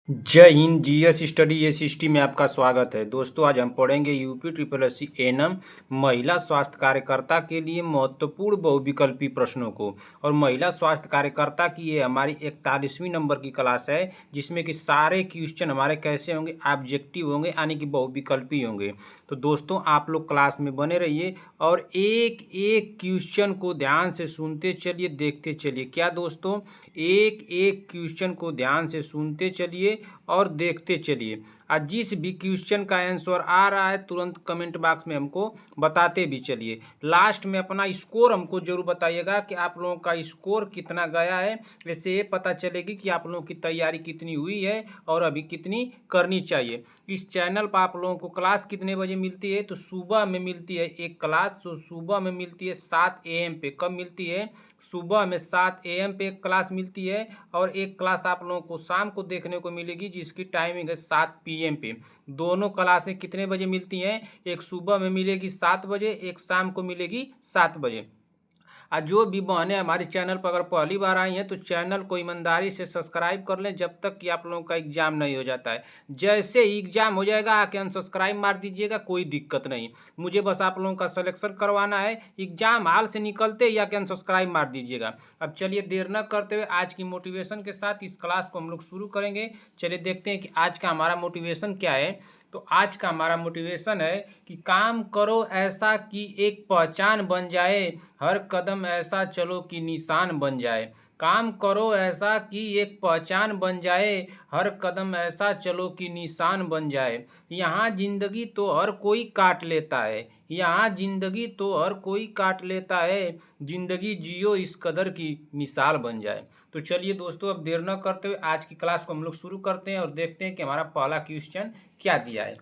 जय Hind. GS study SST में आपका स्वागत है। दोस्तों, आज हम पढ़ेंगे UP triple S C ANM महिला स्वास्थ्य कार्यकर्ता के लिए महत्वपूर्ण बहुविकल्पी प्रश्नों को। और महिला स्वास्थ्य कार्यकर्ता की ये हमारी 41वीं नंबर की क्लास है, जिसमें कि सारे क्वेश्चन हमारे कैसे होंगे, ऑब्जेक्टिव होंगे, यानी कि बहुविकल्पी होंगे। तो दोस्तों, आप लोग क्लास में बने रहिए और एक एक क्वेश्चन को ध्यान से सुनते चलिए, देखते चलिए। क्या दोस्तों, एक एक क्वेश्चन को ध्यान से सुनते चलिए और देखते चलिए। आज जिस भी क्वेश्चन का आंसर आ रहा है तुरंत कमेंट बॉक्स में हमको बताते भी चलिए। लास्ट में अपना स्कोर हमको जरूर बताइएगा कि आप लोगों का स्कोर कितना गया है। इससे ये पता चलेगी कि आप लोगों की तैयारी कितनी हुई है और अभी कितनी करनी चाहिए। इस चैनल पर आप लोगों को क्लास कितने बजे मिलती है? तो सुबह में मिलती है एक क्लास। तो सुबह में मिलती है 7 AM पे। कब मिलती है? सुबह में 7 AM पे एक क्लास मिलती है। और एक क्लास आप लोगों को शाम को देखने को मिलेगी, जिसकी टाइमिंग है 7 PM पे। दोनों क्लासें कितने बजे मिलती हैं? एक सुबह में मिलेगी 7 बजे, एक शाम को मिलेगी 7 बजे। और जो भी बहनें हमारे चैनल पर अगर पहली बार आई हैं तो चैनल को ईमानदारी से सब्सक्राइब कर लें जब तक कि आप लोगों का एग्ज़ाम नहीं हो जाता है। जैसे ही एग्ज़ाम हो जाएगा आके अनसब्सक्राइब मार दीजिएगा, कोई दिक्कत नहीं। मुझे बस आप लोगों का सिलेक्शन करवाना है। एग्ज़ाम हाल से निकलते ही आके अनसब्सक्राइब मार दीजिएगा। अब चलिए देर न करते हुए आज की मोटिवेशन के साथ इस क्लास को हम लोग शुरू करेंगे। चलिए देखते हैं कि आज का हमारा मोटिवेशन क्या है। तो आज का हमारा मोटिवेशन है कि काम करो ऐसा कि एक पहचान बन जाए, हर कदम ऐसा चलो कि निशान बन जाए। काम करो ऐसा कि एक पहचान बन जाए, हर कदम ऐसा चलो कि निशान बन जाए। यहाँ जिंदगी तो हर कोई काट लेता है, यहाँ जिंदगी तो हर कोई काट लेता है, जिंदगी जियो इस कदर की मिसाल बन जाए। तो चलिए दोस्तों, अब देर न करते हुए आज की क्लास को हम लोग शुरू करते हैं और देखते हैं कि हमारा पहला क्वेश्चन क्या दिया है।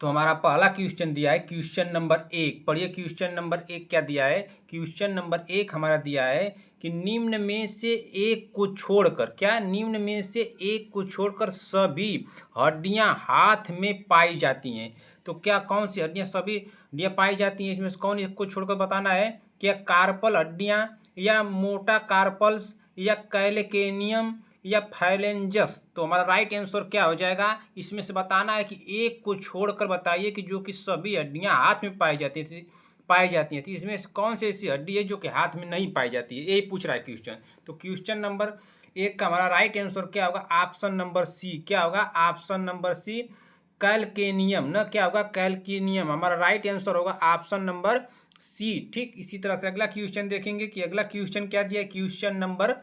तो हमारा पहला क्वेश्चन दिया है क्वेश्चन नंबर 1। पढ़िए क्वेश्चन नंबर 1 क्या दिया है। क्वेश्चन नंबर 1 हमारा दिया है कि निम्न में से एक को छोड़कर, क्या निम्न में से एक को छोड़कर सभी हड्डियां हाथ में पाई जाती हैं। तो क्या कौन सी हड्डियां सभी हड्डियां पाई जाती हैं, इसमें से कौन एक को छोड़कर बताना है। क्या कार्पल हड्डियां, या मोटा कार्पल्स, या कैलेकेनियम, या फाइलेंजस। तो हमारा राइट आंसर क्या हो जाएगा, इसमें से बताना है कि एक को छोड़कर बताइए कि जो कि सभी हड्डियां हाथ में पाई जाती हैं। तो इसमें से कौन सी ऐसी हड्डी है जो कि हाथ में नहीं पाई जाती है, यही पूछ रहा है क्वेश्चन। तो क्वेश्चन नंबर 1 का हमारा राइट आंसर क्या होगा, ऑप्शन नंबर सी। क्या होगा, ऑप्शन नंबर सी, कैलकेनियम। ना क्या होगा, कैलकेनियम। हमारा राइट आंसर होगा ऑप्शन नंबर सी। ठीक इसी तरह से अगला क्वेश्चन देखेंगे कि अगला क्वेश्चन क्या दिया है। Question number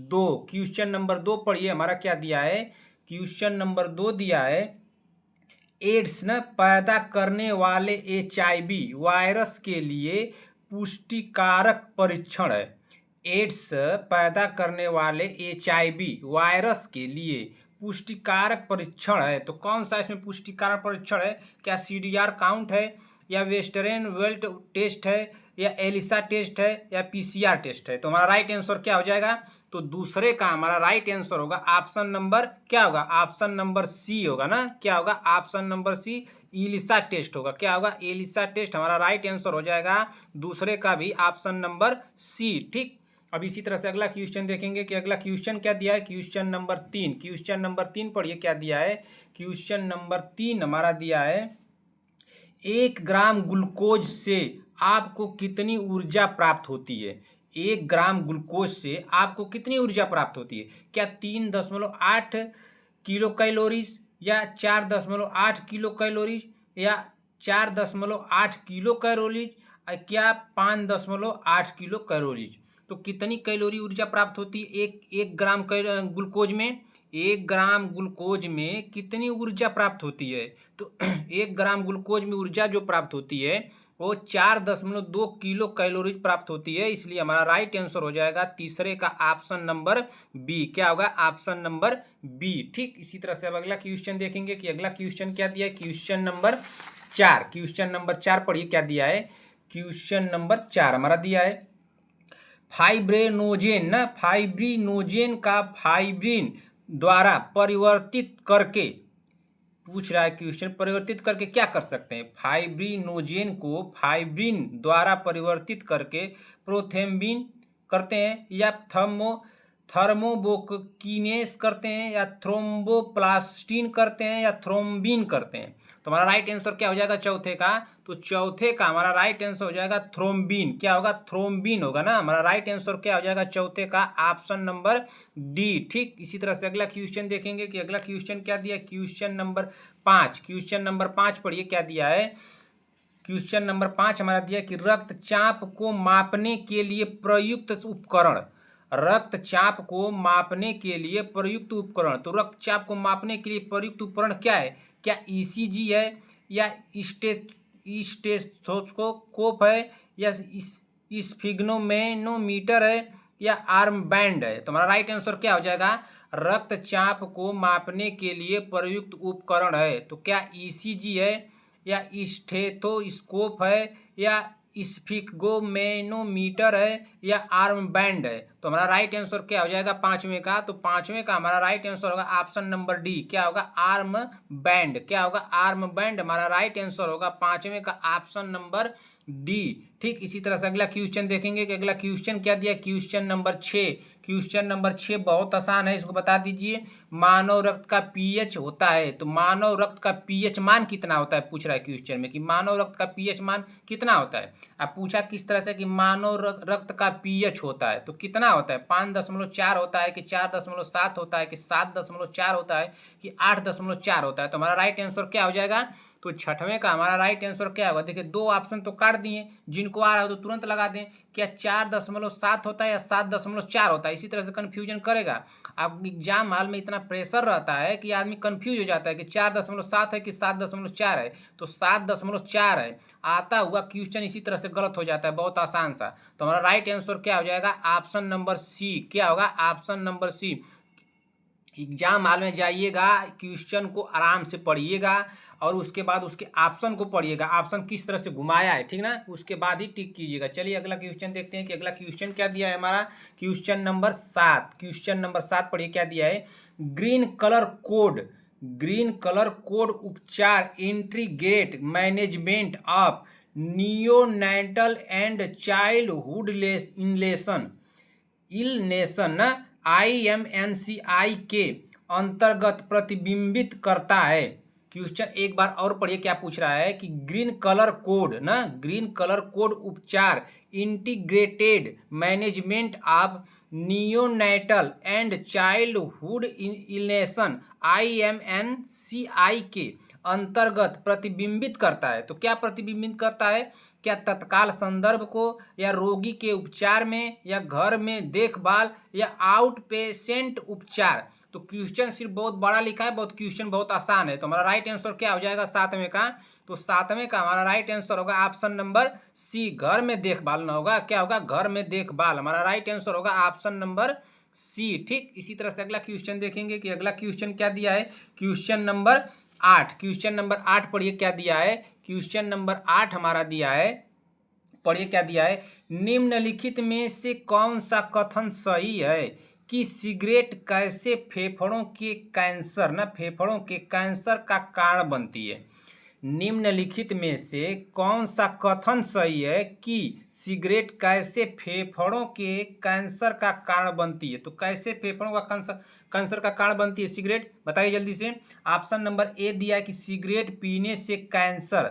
2। क्वेश्चन नंबर 2 पढ़िए, हमारा क्या दिया है। क्वेश्चन नंबर 2 दिया है एड्स न पैदा करने वाले HIV वायरस के लिए पुष्टिकारक परीक्षण है। एड्स पैदा करने वाले HIV वायरस के लिए पुष्टिकारक परीक्षण है। तो कौन सा इसमें पुष्टिकारक परीक्षण है? क्या CDR काउंट है, या वेस्टर्न वेल्ट टेस्ट है, या एलिसा टेस्ट है, या PCR टेस्ट है। तो हमारा राइट आंसर क्या हो जाएगा, तो दूसरे का हमारा राइट आंसर होगा ऑप्शन नंबर क्या होगा, ऑप्शन नंबर सी होगा ना। क्या होगा, option number C, ELISA test होगा। क्या होगा, एलिसा टेस्ट हमारा राइट आंसर हो जाएगा। दूसरे का भी ऑप्शन नंबर सी। ठीक, अब इसी तरह से अगला क्वेश्चन देखेंगे कि अगला क्वेश्चन क्या दिया है। Question number 3। क्वेश्चन नंबर 3 पढ़िए क्या दिया है। क्वेश्चन नंबर 3 हमारा दिया है 1 ग्राम ग्लूकोज से आपको कितनी ऊर्जा प्राप्त होती है। 1 ग्राम ग्लूकोज से आपको कितनी ऊर्जा प्राप्त होती है। क्या 3.8 किलो कैलोरीज, या 4.8 किलो कैलोरीज, या 4.8 किलो कैलोरीज, क्या 5.8 किलो कैलोरीज। तो कितनी कैलोरी ऊर्जा प्राप्त होती है एक ग्राम ग्लूकोज में। 1 ग्राम ग्लूकोज में कितनी ऊर्जा प्राप्त होती है। तो 1 ग्राम ग्लूकोज में ऊर्जा जो प्राप्त होती है वो 4.2 किलो कैलोरीज प्राप्त होती है। इसलिए हमारा राइट आंसर हो जाएगा तीसरे का ऑप्शन नंबर बी। क्या होगा, ऑप्शन नंबर बी। ठीक इसी तरह से अब अगला क्वेश्चन देखेंगे कि अगला क्वेश्चन क्या दिया है। Question number 4। क्वेश्चन नंबर 4 पढ़िए क्या दिया है। क्वेश्चन नंबर 4 हमारा दिया है फाइब्रिनोजेन ना, फाइब्रिनोजेन का फाइब्रिन द्वारा परिवर्तित करके, पूछ रहा है क्वेश्चन, परिवर्तित करके क्या कर सकते हैं। फाइब्रिनोजेन को फाइब्रिन द्वारा परिवर्तित करके प्रोथेम्बिन करते हैं, या थर्मोबोकिनेस करते हैं या थ्रोम्बोप्लास्टिन करते हैं या थ्रोम्बिन करते हैं। तो हमारा राइट आंसर क्या हो जाएगा चौथे का? तो चौथे का हमारा राइट आंसर हो जाएगा थ्रोम्बिन। क्या होगा? थ्रोम्बिन होगा ना। हमारा राइट आंसर क्या हो जाएगा चौथे का? Option number D. ठीक, इसी तरह से अगला क्वेश्चन देखेंगे कि अगला क्वेश्चन क्या दिया। क्वेश्चन नंबर 5, क्वेश्चन नंबर 5 पढ़िए क्या दिया है। क्वेश्चन नंबर 5 हमारा दिया कि रक्तचाप को मापने के लिए प्रयुक्त उपकरण। रक्तचाप को मापने के लिए प्रयुक्त उपकरण। तो रक्तचाप को मापने के लिए प्रयुक्त उपकरण क्या है? क्या ईसीजी है या स्टेथोस्कोप है या स्फिग्नोमेनोमीटर है या आर्म बैंड है? तो हमारा राइट आंसर क्या हो जाएगा? रक्तचाप को मापने के लिए प्रयुक्त उपकरण है। तो क्या ईसीजी है या स्टेथोस्कोप है या स्फिग्नोमेनोमीटर है या आर्म बैंड है? तो हमारा राइट आंसर क्या हो जाएगा पांचवें का? तो पांचवें का हमारा राइट आंसर होगा ऑप्शन नंबर डी। क्या होगा? Arm band. क्या होगा? आर्म बैंड हमारा राइट आंसर होगा पांचवें का ऑप्शन नंबर डी। ठीक, इसी तरह से अगला क्वेश्चन देखेंगे कि अगला क्वेश्चन क्या दिया। क्वेश्चन नंबर 6, क्वेश्चन नंबर 6 बहुत आसान है, इसको बता दीजिए। मानव रक्त का पीएच होता है, तो मानव रक्त का पीएच मान कितना होता है? पूछ रहा है क्वेश्चन में कि मानव रक्त का पीएच मान कितना होता है। अब पूछा किस तरह से कि मानव रक्त का पीएच होता है तो कितना होता है? 5.4 होता है कि 4.7 होता है कि 7.4 होता है कि 8.4 होता है? तो हमारा राइट आंसर क्या हो जाएगा? तो छठवें का हमारा राइट आंसर क्या होगा? देखिए दो ऑप्शन तो काट दिए, जिनको आ रहा है तो तुरंत लगा दें। क्या 4.7 होता है या 7.4 होता है? इसी तरह से कन्फ्यूजन करेगा। अब एग्जाम हॉल में इतना प्रेशर रहता है कि आदमी कंफ्यूज हो जाता है कि 4.7 है कि 7.4 है। तो 7.4 है आता हुआ क्वेश्चन इसी तरह से गलत हो जाता है, बहुत आसान सा। तो हमारा राइट आंसर क्या हो जाएगा? Option number C. क्या होगा? Option number C. Exam hall में जाइएगा, क्वेश्चन को आराम से पढ़िएगा और उसके बाद उसके ऑप्शन को पढ़िएगा, ऑप्शन किस तरह से घुमाया है, ठीक ना, उसके बाद ही टिक कीजिएगा। चलिए अगला क्वेश्चन देखते हैं कि अगला क्वेश्चन क्या दिया है हमारा। क्वेश्चन नंबर 7, क्वेश्चन नंबर 7 पढ़िए क्या दिया है। Green colour code, green colour code उपचार integrate management of neonatal and childhood illness ना IMNCI के अंतर्गत प्रतिबिंबित करता है। क्वेश्चन एक बार और पढ़िए क्या पूछ रहा है कि ग्रीन कलर कोड ना, ग्रीन कलर कोड उपचार integrated management of neonatal and childhood illness IMNCI के अंतर्गत प्रतिबिंबित करता है। तो क्या प्रतिबिंबित करता है? क्या तत्काल संदर्भ को या रोगी के उपचार में या घर में देखभाल या आउट पेशेंट उपचार? तो क्वेश्चन सिर्फ बहुत बड़ा लिखा है, बहुत क्वेश्चन बहुत आसान है। तो हमारा राइट आंसर क्या हो जाएगा सातवें का? तो सातवें का हमारा राइट आंसर होगा ऑप्शन नंबर सी, घर में देखभाल ना होगा। क्या होगा? घर में देखभाल। हमारा राइट आंसर होगा ऑप्शन नंबर सी। ठीक, इसी तरह से अगला क्वेश्चन देखेंगे कि अगला क्वेश्चन क्या दिया है। क्वेश्चन नंबर 8, क्वेश्चन नंबर 8 पढ़िए क्या दिया है। क्वेश्चन नंबर 8 हमारा दिया है, पढ़िए क्या दिया है। निम्नलिखित में से कौन सा कथन सही है कि सिगरेट कैसे फेफड़ों के कैंसर ना, फेफड़ों के कैंसर का कारण बनती है। निम्नलिखित में से कौन सा कथन सही है कि सिगरेट कैसे फेफड़ों के कैंसर का कारण बनती है? तो कैसे फेफड़ों का कैंसर का कारण बनती है सिगरेट, बताइए जल्दी से। ऑप्शन नंबर ए दिया है कि सिगरेट पीने से कैंसर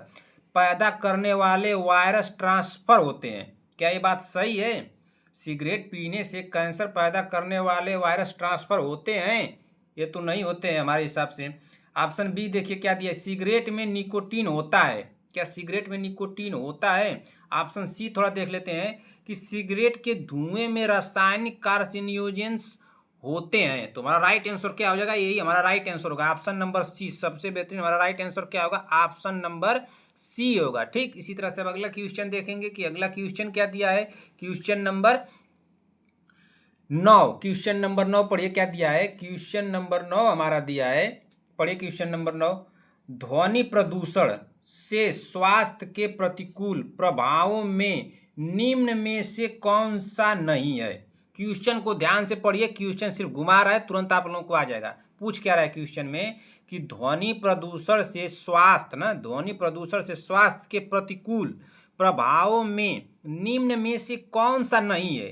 पैदा करने वाले वायरस ट्रांसफर होते हैं। क्या ये बात सही है? सिगरेट पीने से कैंसर पैदा करने वाले वायरस ट्रांसफर होते हैं? ये तो नहीं होते हैं हमारे हिसाब से। ऑप्शन बी देखिए क्या दिया है, सिगरेट में निकोटीन होता है। क्या सिगरेट में निकोटीन होता है? ऑप्शन सी थोड़ा देख लेते हैं कि सिगरेट के धुएं में रासायनिक कार्सिनोजेंस होते हैं। तो हमारा राइट आंसर क्या हो जाएगा? यही हमारा राइट आंसर होगा ऑप्शन नंबर सी, सबसे बेहतरीन। हमारा राइट आंसर क्या होगा? ऑप्शन नंबर सी होगा। ठीक, इसी तरह से अब अगला क्वेश्चन देखेंगे कि अगला क्वेश्चन क्या दिया है। क्वेश्चन नंबर 9, क्वेश्चन नंबर 9 पढ़िए क्या दिया है। क्वेश्चन नंबर 9 हमारा दिया है, पढ़िए क्वेश्चन नंबर 9। ध्वनि प्रदूषण से स्वास्थ्य के प्रतिकूल प्रभावों में निम्न में से कौन सा नहीं है? क्वेश्चन को ध्यान से पढ़िए, क्वेश्चन सिर्फ घुमा रहा है, तुरंत आप लोगों को आ जाएगा। पूछ क्या रहा है क्वेश्चन में कि ध्वनि प्रदूषण से स्वास्थ्य ना, ध्वनि प्रदूषण से स्वास्थ्य के प्रतिकूल प्रभावों में निम्न में से कौन सा नहीं है?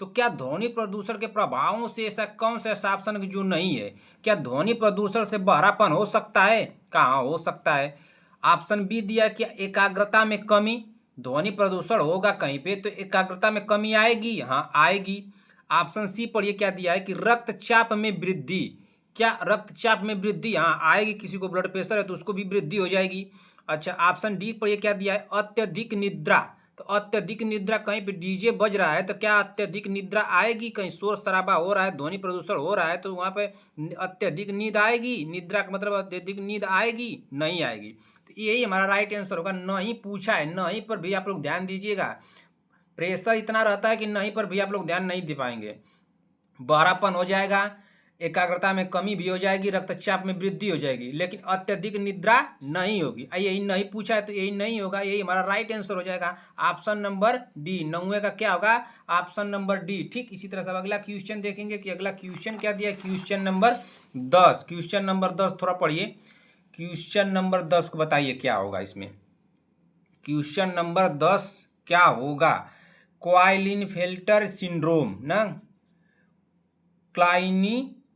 तो क्या ध्वनि प्रदूषण के प्रभावों से ऐसा कौन सा ऐसा ऑप्शन जो नहीं है? क्या ध्वनि प्रदूषण से बहरापन हो सकता है? कहाँ हो सकता है? ऑप्शन बी दिया कि एकाग्रता में कमी। ध्वनि प्रदूषण होगा कहीं पे तो एकाग्रता में कमी आएगी, हाँ आएगी। ऑप्शन सी पढ़िए क्या दिया है कि रक्तचाप में वृद्धि। क्या रक्तचाप में वृद्धि? हाँ आएगी, किसी को ब्लड प्रेशर है तो उसको भी वृद्धि हो जाएगी। अच्छा ऑप्शन डी पढ़िए क्या दिया है, अत्यधिक निद्रा। तो अत्यधिक निद्रा, कहीं पे डीजे बज रहा है तो क्या अत्यधिक निद्रा आएगी? कहीं शोर शराबा हो रहा है, ध्वनि प्रदूषण हो रहा है तो वहाँ पे अत्यधिक नींद आएगी? निद्रा का मतलब अत्यधिक नींद आएगी? नहीं आएगी। तो यही हमारा राइट आंसर होगा। नहीं पूछा है, नहीं पर भी आप लोग ध्यान दीजिएगा। प्रेशर इतना रहता है कि नहीं पर भी आप लोग ध्यान नहीं दे पाएंगे। बहरापन हो जाएगा, एकाग्रता में कमी भी हो जाएगी, रक्तचाप में वृद्धि हो जाएगी, लेकिन अत्यधिक निद्रा नहीं होगी। यही नहीं पूछा है तो यही नहीं होगा, यही हमारा राइट आंसर हो जाएगा। ऑप्शन नंबर डी, 9वें का क्या होगा? Option number D. ठीक इसी तरह से अगला क्वेश्चन देखेंगे कि अगला क्वेश्चन क्या दिया है। क्वेश्चन नंबर 10, क्वेश्चन नंबर 10 थोड़ा पढ़िए। क्वेश्चन नंबर 10 को बताइए क्या होगा इसमें। क्वेश्चन नंबर 10 क्या होगा? क्लाइनफेल्टर सिंड्रोम ना,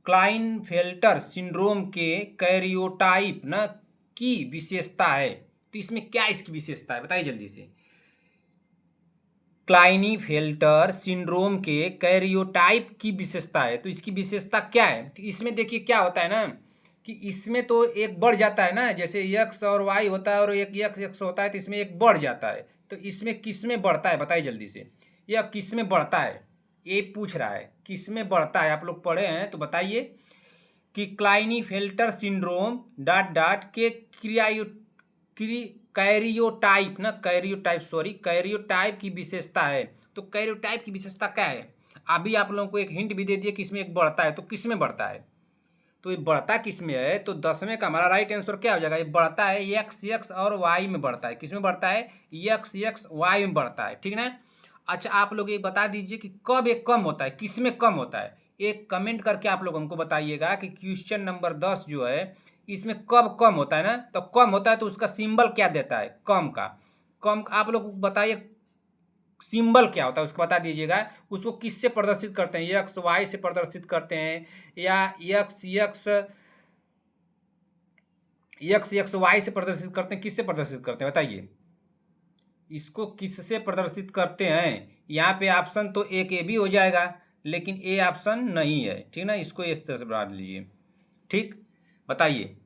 क्लाइनफेल्टर सिंड्रोम के कैरियोटाइप ना की विशेषता है। तो इसमें क्या इसकी विशेषता है बताइए जल्दी से। क्लाइनफेल्टर सिंड्रोम के कैरियोटाइप की विशेषता है, तो इसकी विशेषता क्या है? तो इसमें देखिए क्या होता है ना कि इसमें तो एक बढ़ जाता है ना, जैसे एक्स और वाई होता है और एक एक्स एक्स होता है, तो इसमें एक बढ़ जाता है। तो इसमें किस में बढ़ता है बताइए जल्दी से, यह किस में बढ़ता है ये पूछ रहा है, किस में बढ़ता है? आप लोग पढ़े हैं तो बताइए कि क्लाइनफेल्टर सिंड्रोम डॉट डॉट के कैरियोटाइप ना, कैरियोटाइप की विशेषता है। तो कैरियोटाइप की विशेषता क्या है? अभी आप लोगों को एक हिंट भी दे दिए कि इसमें एक बढ़ता है, तो किस में बढ़ता है? तो ये बढ़ता किस में है? तो 10वें का हमारा राइट आंसर क्या हो जाएगा? ये बढ़ता है एक्स एक्स और वाई में बढ़ता है। किस में बढ़ता है? एक्स एक्स वाई में बढ़ता है, ठीक ना। अच्छा आप लोग ये बता दीजिए कि कब एक कम होता है, किस में कम होता है? एक कमेंट करके आप लोग हमको बताइएगा कि क्वेश्चन नंबर 10 जो है इसमें कब कम होता है ना। तो कम होता है तो उसका सिंबल क्या देता है कम का? कम आप लोग बताइए सिंबल क्या होता है उसको बता दीजिएगा। उसको किससे प्रदर्शित करते हैं? एक्स वाई से प्रदर्शित करते हैं या X X X X Y से प्रदर्शित करते हैं? किससे प्रदर्शित करते हैं बताइए? इसको किससे प्रदर्शित करते हैं? यहाँ पे ऑप्शन तो एक ए भी हो जाएगा, लेकिन ए ऑप्शन नहीं है, ठीक ना। इसको इस तरह से बना लीजिए, ठीक। बताइए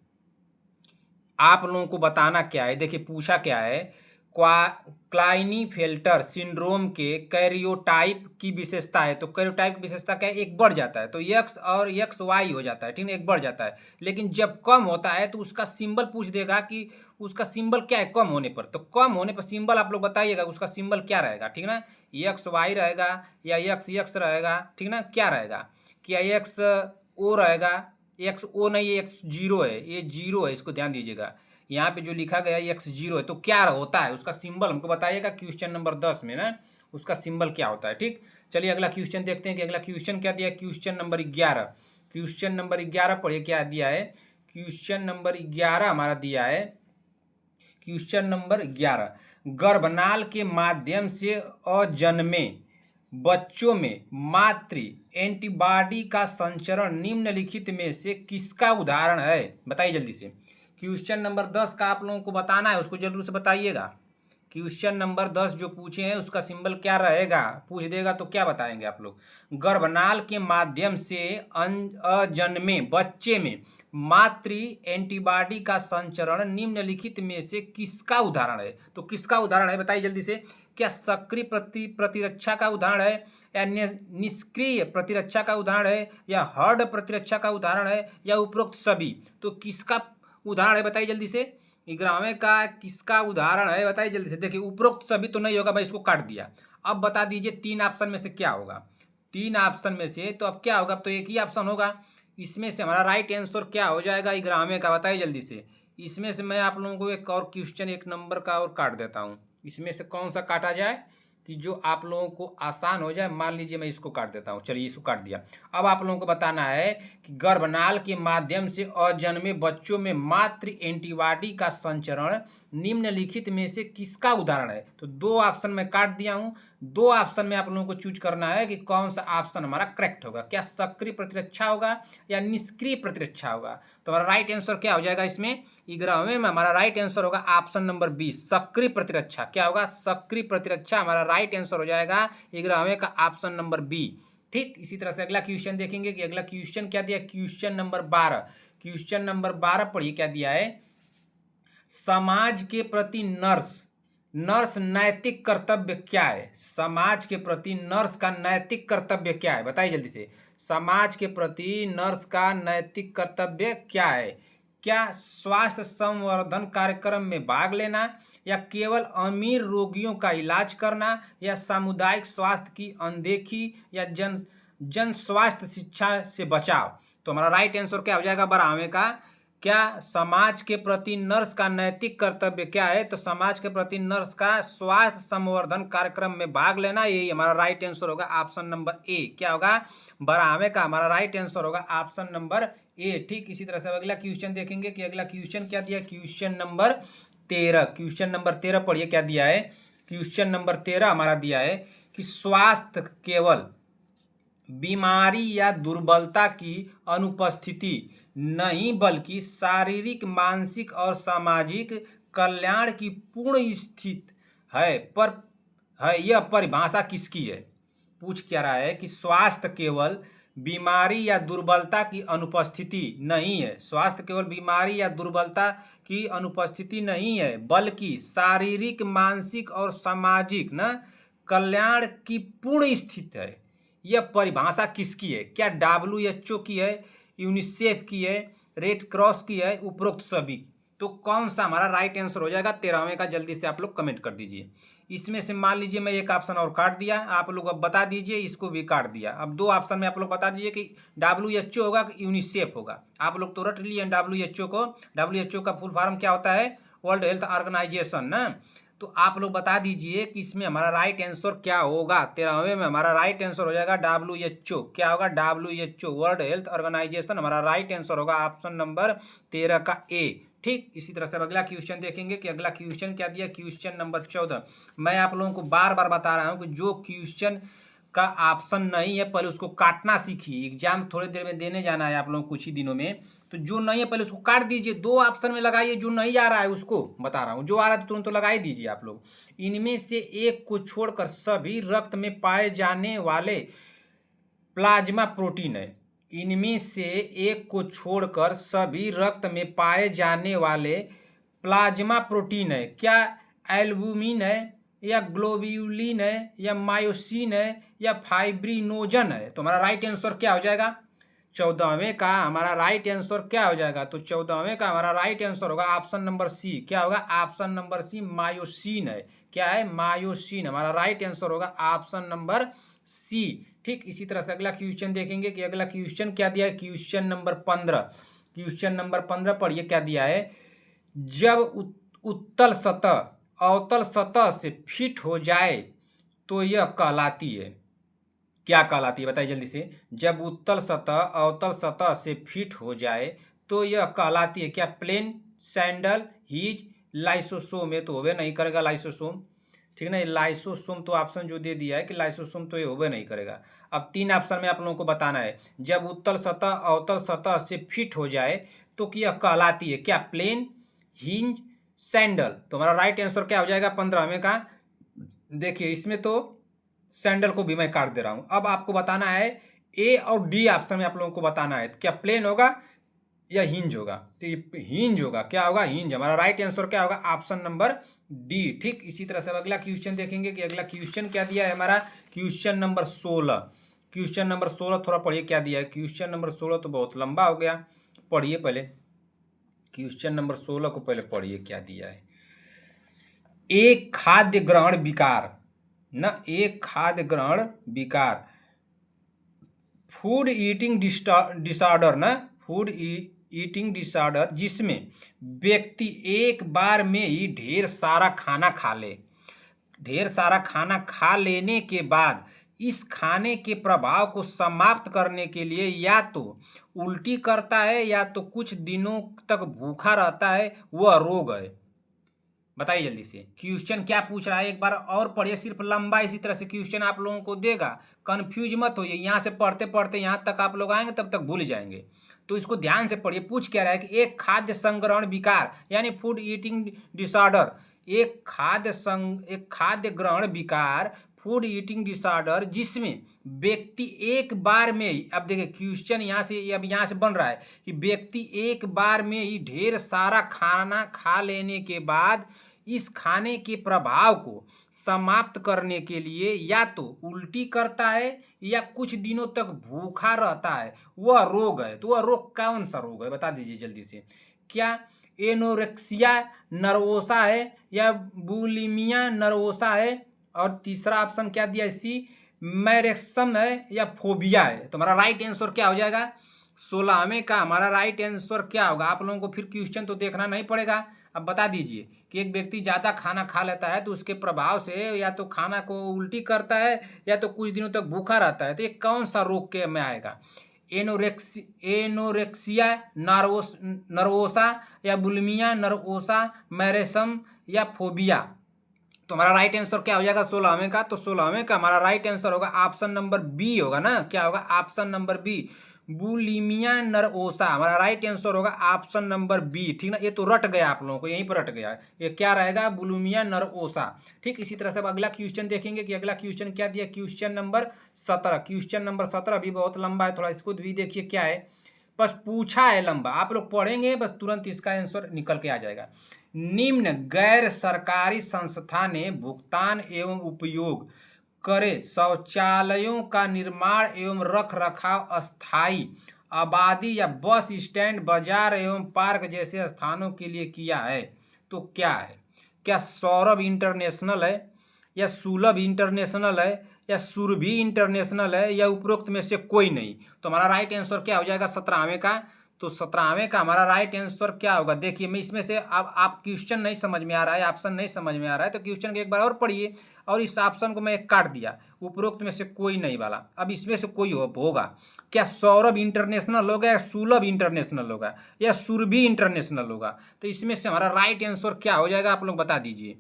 आप लोगों को बताना क्या है। देखिए पूछा क्या है, क्लाइनफेल्टर सिंड्रोम के कैरियोटाइप की विशेषता है। तो कैरियोटाइप की विशेषता क्या है? एक बढ़ जाता है, तो एक्स और एक्स वाई हो जाता है, ठीक है, एक बढ़ जाता है। लेकिन जब कम होता है तो उसका सिंबल पूछ देगा कि उसका सिंबल क्या है कम होने पर। तो कम होने पर सिंबल आप लोग बताइएगा उसका सिंबल क्या रहेगा, ठीक ना। एक्स वाई रहेगा या एक्स एक्स रहेगा, ठीक ना, क्या रहेगा? क्या एक्स ओ रहेगा? एक्स ओ नहीं, ये एक्स जीरो है, ये जीरो है, इसको ध्यान दीजिएगा। यहाँ पे जो लिखा गया है एक्स जीरो है, तो क्या होता है उसका सिंबल हमको बताइएगा क्वेश्चन नंबर 10 में ना, उसका सिंबल क्या होता है, ठीक। चलिए अगला क्वेश्चन देखते हैं कि अगला क्वेश्चन क्या दिया है। क्वेश्चन नंबर 11, क्वेश्चन नंबर 11 पढ़िए क्या दिया है। क्वेश्चन नंबर 11 हमारा दिया है, क्वेश्चन नंबर 11, गर्भनाल के माध्यम से अजन्मे बच्चों में मातृ एंटीबॉडी का संचरण निम्नलिखित में से किसका उदाहरण है? बताइए जल्दी से। क्वेश्चन नंबर 10 का आप लोगों को बताना है, उसको जरूर से बताइएगा। क्वेश्चन नंबर 10 जो पूछे हैं उसका सिंबल क्या रहेगा, पूछ देगा तो क्या बताएंगे आप लोग? गर्भनाल के माध्यम से अजन्मे बच्चे में मातृ एंटीबॉडी का संचरण निम्नलिखित में से किसका उदाहरण है? तो किसका उदाहरण है बताइए जल्दी से। क्या सक्रिय प्रतिरक्षा का उदाहरण है, या निष्क्रिय प्रतिरक्षा का उदाहरण है, या हर्ड प्रतिरक्षा का उदाहरण है, या उपरोक्त सभी? तो किसका उदाहरण है बताइए जल्दी से। 11वें का किसका उदाहरण है बताइए जल्दी से। देखिए उपरोक्त सभी तो नहीं होगा भाई, इसको काट दिया। अब बता दीजिए 3 ऑप्शन में से क्या होगा। 3 ऑप्शन में से तो अब क्या होगा? अब तो एक ही ऑप्शन होगा। इसमें से हमारा राइट आंसर क्या हो जाएगा 11वें का? बताइए जल्दी से। इसमें से मैं आप लोगों को एक और क्वेश्चन 1 नंबर का और काट देता हूँ। इसमें से कौन सा काटा जाए कि जो आप लोगों को आसान हो जाए। मान लीजिए मैं इसको काट देता हूँ, चलिए इसको काट दिया। अब आप लोगों को बताना है कि गर्भनाल के माध्यम से अजन्मे बच्चों में मातृ एंटीबॉडी का संचरण निम्नलिखित में से किसका उदाहरण है? तो 2 ऑप्शन मैं काट दिया हूँ, दो ऑप्शन में आप लोगों को चूज करना है कि कौन सा ऑप्शन हमारा करेक्ट होगा, क्या सक्रिय प्रतिरक्षा होगा या निष्क्रिय प्रतिरक्षा होगा। तो हमारा राइट आंसर क्या हो जाएगा इसमें 11वें में हमारा राइट आंसर होगा ऑप्शन नंबर 20 सक्रिय प्रतिरक्षा। क्या होगा? सक्रिय प्रतिरक्षा हमारा राइट आंसर हो जाएगा 11वें का ऑप्शन नंबर बी। ठीक, इसी तरह से अगला क्वेश्चन देखेंगे कि अगला क्वेश्चन क्या दिया, क्वेश्चन नंबर 12। क्वेश्चन नंबर 12 पढ़िए क्या दिया है। समाज के प्रति नर्स नैतिक कर्तव्य क्या है? समाज के प्रति नर्स का नैतिक कर्तव्य क्या है? बताइए जल्दी से। समाज के प्रति नर्स का नैतिक कर्तव्य क्या है? क्या स्वास्थ्य संवर्धन कार्यक्रम में भाग लेना, या केवल अमीर रोगियों का इलाज करना, या सामुदायिक स्वास्थ्य की अनदेखी, या जन स्वास्थ्य शिक्षा से बचाव। तो हमारा राइट आंसर क्या हो जाएगा 12वें का, क्या समाज के प्रति नर्स का नैतिक कर्तव्य क्या है? तो समाज के प्रति नर्स का स्वास्थ्य संवर्धन कार्यक्रम में भाग लेना, यही हमारा राइट आंसर होगा ऑप्शन नंबर ए। क्या होगा? 12वें का हमारा राइट आंसर होगा ऑप्शन नंबर ए। ठीक, इसी तरह से अगला क्वेश्चन देखेंगे कि अगला क्वेश्चन क्या दिया, क्वेश्चन नंबर 13। क्वेश्चन नंबर 13 पढ़िए क्या दिया है। क्वेश्चन नंबर 13 हमारा दिया है कि स्वास्थ्य केवल बीमारी या दुर्बलता की अनुपस्थिति नहीं, बल्कि शारीरिक, मानसिक और सामाजिक कल्याण की पूर्ण स्थिति है। यह परिभाषा किसकी है? पूछ क्या रहा है कि स्वास्थ्य केवल बीमारी या दुर्बलता की अनुपस्थिति नहीं है, स्वास्थ्य केवल बीमारी या दुर्बलता की अनुपस्थिति नहीं है, बल्कि शारीरिक, मानसिक और सामाजिक कल्याण की पूर्ण स्थिति है। यह परिभाषा किसकी है? क्या WHO की है, यूनिसेफ की है, रेड क्रॉस की है, उपरोक्त सभी? तो कौन सा हमारा राइट आंसर हो जाएगा 13वें का? जल्दी से आप लोग कमेंट कर दीजिए। इसमें से मान लीजिए मैं एक ऑप्शन और काट दिया, आप लोग अब बता दीजिए, इसको भी काट दिया। अब दो ऑप्शन में आप लोग बता दीजिए कि WHO होगा कि यूनिसेफ होगा। आप लोग तो रट लिए WHO को। WHO का फुल फॉर्म क्या होता है? वर्ल्ड हेल्थ ऑर्गेनाइजेशन ना। तो आप लोग बता दीजिए कि इसमें हमारा राइट आंसर क्या होगा। 13वें में हमारा राइट आंसर हो जाएगा WHO। क्या होगा? WHO वर्ल्ड हेल्थ ऑर्गेनाइजेशन हमारा राइट आंसर होगा ऑप्शन नंबर 13 का ए। ठीक, इसी तरह से अगला क्वेश्चन देखेंगे कि अगला क्वेश्चन क्या दिया, क्वेश्चन नंबर 14। मैं आप लोगों को बार बार बता रहा हूं कि जो क्वेश्चन का ऑप्शन नहीं है पहले उसको काटना सीखिए। एग्जाम थोड़ी देर में देने जाना है आप लोगों को कुछ ही दिनों में, तो जो नहीं है पहले उसको काट दीजिए, दो ऑप्शन में लगाइए। जो नहीं आ रहा है उसको बता रहा हूँ, जो आ रहा है तुरंत तो लगा ही दीजिए आप लोग। इनमें से एक को छोड़कर सभी रक्त में पाए जाने वाले प्लाज्मा प्रोटीन है। इनमें से एक को छोड़कर सभी रक्त में पाए जाने वाले प्लाज्मा प्रोटीन है। क्या एल्बुमिन है, या ग्लोब्यूलिन है, या मायोसिन है, या फाइब्रिनोजन है? तो हमारा राइट आंसर क्या हो जाएगा 14वें का? हमारा राइट आंसर क्या हो जाएगा? तो 14वें का हमारा राइट आंसर होगा ऑप्शन नंबर सी। क्या होगा? ऑप्शन नंबर सी मायोसिन है। क्या है? मायोसिन। हमारा राइट आंसर होगा ऑप्शन नंबर सी। ठीक, इसी तरह से अगला क्वेश्चन देखेंगे कि अगला क्वेश्चन क्या दिया है। Question number 15। क्वेश्चन नंबर 15 पढ़िए क्या दिया है। जब उत्तल सतह अवतल सतह से फिट हो जाए तो यह कहलाती है। क्या कहलाती है? बताइए जल्दी से। जब उत्तल सतह अवतल सतह से फिट हो जाए तो यह कहलाती है। क्या प्लेन, सैंडल, हीज, लाइसोसोम? ये तो होवे नहीं करेगा लाइसोसोम। ठीक है ना, लाइसोसोम तो ऑप्शन जो दे दिया है कि लाइसोसोम, तो ये होवे नहीं करेगा। अब तीन ऑप्शन में आप लोगों को बताना है। जब उत्तल सतह अवतल सतह से फिट हो जाए तो यह कहलाती है। क्या प्लेन, हिंज, सैंडल? तो हमारा राइट आंसर क्या हो जाएगा 15वें का? देखिए इसमें तो सैंडल को भी मैं काट दे रहा हूं। अब आपको बताना है ए और डी ऑप्शन में आप लोगों को बताना है क्या प्लेन होगा या हिंज होगा। तो ये हिंज होगा। क्या होगा? हिंज। हमारा राइट आंसर क्या होगा? Option number D. ठीक, इसी तरह से अगला क्वेश्चन देखेंगे कि अगला क्वेश्चन क्या दिया है हमारा। Question number 16। क्वेश्चन नंबर 16 थोड़ा पढ़िए क्या दिया है। क्वेश्चन नंबर 16 तो बहुत लंबा हो गया, पढ़िए पहले क्वेश्चन नंबर 16 को पहले पढ़िए क्या दिया है। एक खाद्य ग्रहण विकार एक खाद्य ग्रहण विकार, food eating disorder food eating disorder, जिसमें व्यक्ति एक बार में ही ढेर सारा खाना खा लेने के बाद इस खाने के प्रभाव को समाप्त करने के लिए या तो उल्टी करता है या तो कुछ दिनों तक भूखा रहता है, वह रोग है। बताइए जल्दी से क्वेश्चन क्या पूछ रहा है, एक बार और पढ़िए, सिर्फ लंबा इसी तरह से क्वेश्चन आप लोगों को देगा, कंफ्यूज मत होइए। यहाँ से पढ़ते पढ़ते यहाँ तक आप लोग आएंगे तब तक भूल जाएंगे, तो इसको ध्यान से पढ़िए। पूछ क्या रहा है कि एक खाद्य संग्रहण विकार यानी फूड ईटिंग डिसऑर्डर, एक खाद्य ग्रहण विकार फूड ईटिंग डिसऑर्डर जिसमें व्यक्ति एक बार में ही, अब देखिए क्वेश्चन यहाँ से बन रहा है कि व्यक्ति एक बार में ही ढेर सारा खाना खा लेने के बाद इस खाने के प्रभाव को समाप्त करने के लिए या तो उल्टी करता है या कुछ दिनों तक भूखा रहता है, वह रोग है। तो वह रोग कौन सा रोग है, बता दीजिए जल्दी से। क्या एनोरेक्सिया नर्वोसा है या बुलिमिया नर्वोसा है, और तीसरा ऑप्शन क्या दिया इसी मैरेक्सम है या फोबिया है। तो हमारा राइट आंसर क्या हो जाएगा, 16वें का हमारा राइट आंसर क्या होगा। आप लोगों को फिर क्वेश्चन तो देखना नहीं पड़ेगा। अब बता दीजिए कि एक व्यक्ति ज़्यादा खाना खा लेता है तो उसके प्रभाव से या तो खाना को उल्टी करता है या तो कुछ दिनों तक भूखा रहता है, तो ये कौन सा रोग के में आएगा, एनोरेक्सिया नर्वोसा या बुलिमिया नर्वोसा, मैरेसम या फोबिया। तो हमारा राइट आंसर क्या हो जाएगा 16वें का, तो 16वें का हमारा राइट आंसर होगा ऑप्शन नंबर बी होगा ना, क्या होगा option number B, bulimia nervosa. हमारा राइट आंसर होगा ऑप्शन नंबर बी, ठीक ना। ये तो रट गया आप लोगों को, यहीं पर रट गया, ये क्या रहेगा बुलिमिया नर्वोसा। ठीक, इसी तरह से अब अगला क्वेश्चन देखेंगे कि अगला क्वेश्चन क्या दिया, क्वेश्चन नंबर 17। क्वेश्चन नंबर 17 भी बहुत लंबा है, थोड़ा इसको भी देखिए क्या है, बस पूछा है लंबा, आप लोग पढ़ेंगे बस तुरंत इसका आंसर निकल के आ जाएगा। निम्न गैर सरकारी संस्था ने भुगतान एवं उपयोग करे शौचालयों का निर्माण एवं रख रखाव अस्थायी आबादी या बस स्टैंड, बाजार एवं पार्क जैसे स्थानों के लिए किया है। तो क्या है, क्या सौरभ इंटरनेशनल है या सुलभ इंटरनेशनल है या सुरभि इंटरनेशनल है या उपरोक्त में से कोई नहीं। तो हमारा राइट आंसर क्या हो जाएगा 17वें का, तो 17वें का हमारा राइट आंसर क्या होगा। देखिए मैं इसमें से अब आप क्वेश्चन नहीं समझ में आ रहा है, ऑप्शन नहीं समझ में आ रहा है, तो क्वेश्चन को एक बार और पढ़िए, और इस ऑप्शन को मैं एक काट दिया, उपरोक्त में से कोई नहीं वाला, अब इसमें से कोई होगा। क्या सौरभ इंटरनेशनल होगा या सुलभ इंटरनेशनल होगा या सुरभि इंटरनेशनल होगा। तो इसमें से हमारा राइट आंसर क्या हो जाएगा, आप लोग बता दीजिए।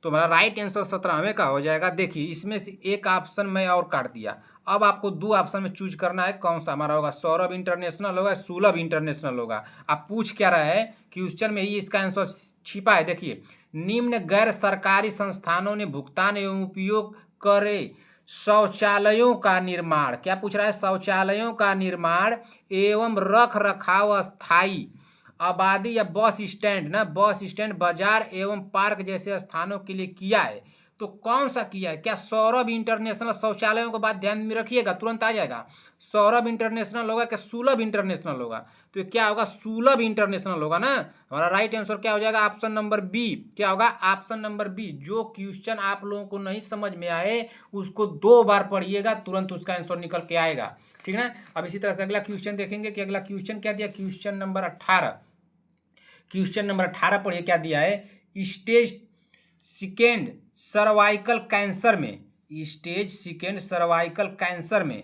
तो हमारा राइट आंसर 17वें का हो जाएगा। देखिए इसमें से एक ऑप्शन मैं और काट दिया, अब आपको दो ऑप्शन में चूज करना है, कौन सा हमारा होगा, सौरभ इंटरनेशनल होगा, सुलभ इंटरनेशनल होगा। आप पूछ क्या रहा है, क्वेश्चन में ही इसका आंसर छिपा है। देखिए निम्न गैर सरकारी संस्थानों ने भुगतान एवं उपयोग करे शौचालयों का निर्माण, क्या पूछ रहा है, शौचालयों का निर्माण एवं रख रखाव अस्थायी आबादी या बस स्टैंड ना, बस स्टैंड, बाजार एवं पार्क जैसे स्थानों के लिए किया है। तो कौन सा किया है, क्या सौरभ इंटरनेशनल, शौचालयों को बात ध्यान में रखिएगा, तुरंत आ जाएगा, सौरभ इंटरनेशनल होगा क्या सुलभ इंटरनेशनल होगा। तो ये क्या होगा, सुलभ इंटरनेशनल होगा ना। हमारा राइट आंसर क्या हो जाएगा, ऑप्शन नंबर बी, क्या होगा ऑप्शन नंबर बी। जो क्वेश्चन आप लोगों को नहीं समझ में आए उसको 2 बार पढ़िएगा, तुरंत उसका आंसर निकल के आएगा, ठीक ना। अब इसी तरह से अगला क्वेश्चन देखेंगे कि अगला क्वेश्चन क्या दिया, क्वेश्चन नंबर 18। क्वेश्चन नंबर 18 पढ़िए क्या दिया है, स्टेज सेकेंड सर्वाइकल कैंसर में, स्टेज सेकेंड सर्वाइकल कैंसर में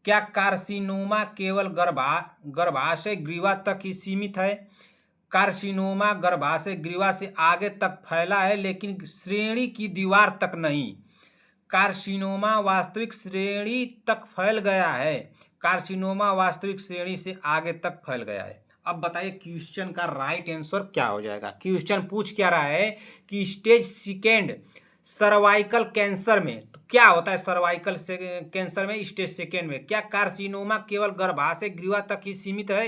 क्या कार्सिनोमा केवल गर्भाशय ग्रीवा तक ही सीमित है। कार्सिनोमा गर्भाशय ग्रीवा से आगे तक फैला है लेकिन श्रेणी की दीवार तक नहीं। कार्सिनोमा वास्तविक श्रेणी तक फैल गया है, कार्सिनोमा वास्तविक श्रेणी से आगे तक फैल गया है। अब बताइए क्वेश्चन का राइट आंसर क्या हो जाएगा। क्वेश्चन पूछ क्या रहा है कि स्टेज सेकेंड सर्वाइकल कैंसर में, तो क्या होता है सर्वाइकल कैंसर में स्टेज सेकेंड में, क्या कार्सिनोमा केवल गर्भाशय ग्रीवा तक ही सीमित है।